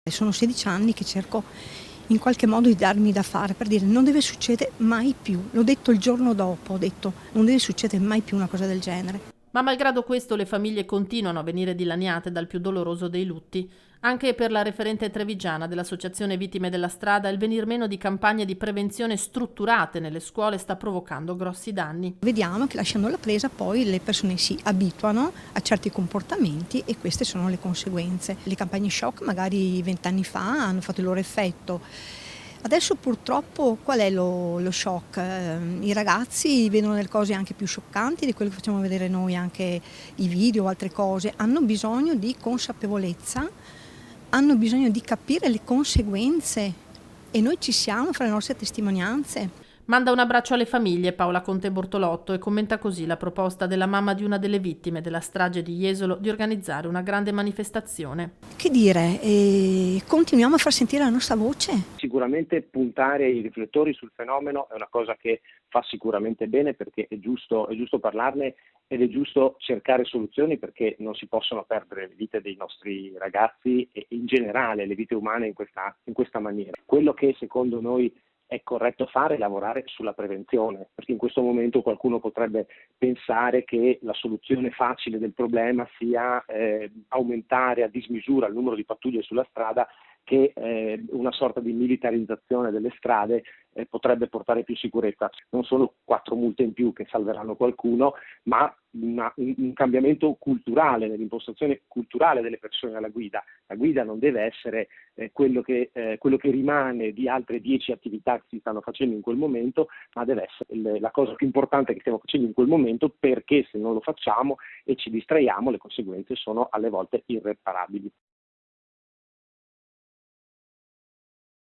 Sono 16 anni che cerco in qualche modo di darmi da fare per dire non deve succedere mai più. L'ho detto il giorno dopo, ho detto non deve succedere mai più una cosa del genere. Ma malgrado questo le famiglie continuano a venire dilaniate dal più doloroso dei lutti. Anche per la referente trevigiana dell'Associazione Vittime della Strada il venir meno di campagne di prevenzione strutturate nelle scuole sta provocando grossi danni. Vediamo che lasciando la presa poi le persone si abituano a certi comportamenti e queste sono le conseguenze. Le campagne shock magari 20 anni fa hanno fatto il loro effetto. Adesso purtroppo qual è lo shock? I ragazzi vedono delle cose anche più scioccanti di quello che facciamo vedere noi, anche i video o altre cose, hanno bisogno di consapevolezza, hanno bisogno di capire le conseguenze e noi ci siamo fra le nostre testimonianze. Manda un abbraccio alle famiglie Paola Conte Bortolotto e commenta così la proposta della mamma di una delle vittime della strage di Jesolo di organizzare una grande manifestazione. Che dire, continuiamo a far sentire la nostra voce. Sicuramente puntare i riflettori sul fenomeno è una cosa che fa sicuramente bene, perché è giusto parlarne ed è giusto cercare soluzioni, perché non si possono perdere le vite dei nostri ragazzi e in generale le vite umane in questa maniera. Quello che secondo noi è corretto fare è lavorare sulla prevenzione, perché in questo momento qualcuno potrebbe pensare che la soluzione facile del problema sia aumentare a dismisura il numero di pattuglie sulla strada, che una sorta di militarizzazione delle strade potrebbe portare più sicurezza. Non sono 4 multe in più che salveranno qualcuno, ma un cambiamento culturale, nell'impostazione culturale delle persone alla guida. La guida non deve essere quello che rimane di altre 10 attività che si stanno facendo in quel momento, ma deve essere la cosa più importante che stiamo facendo in quel momento, perché se non lo facciamo e ci distraiamo le conseguenze sono alle volte irreparabili.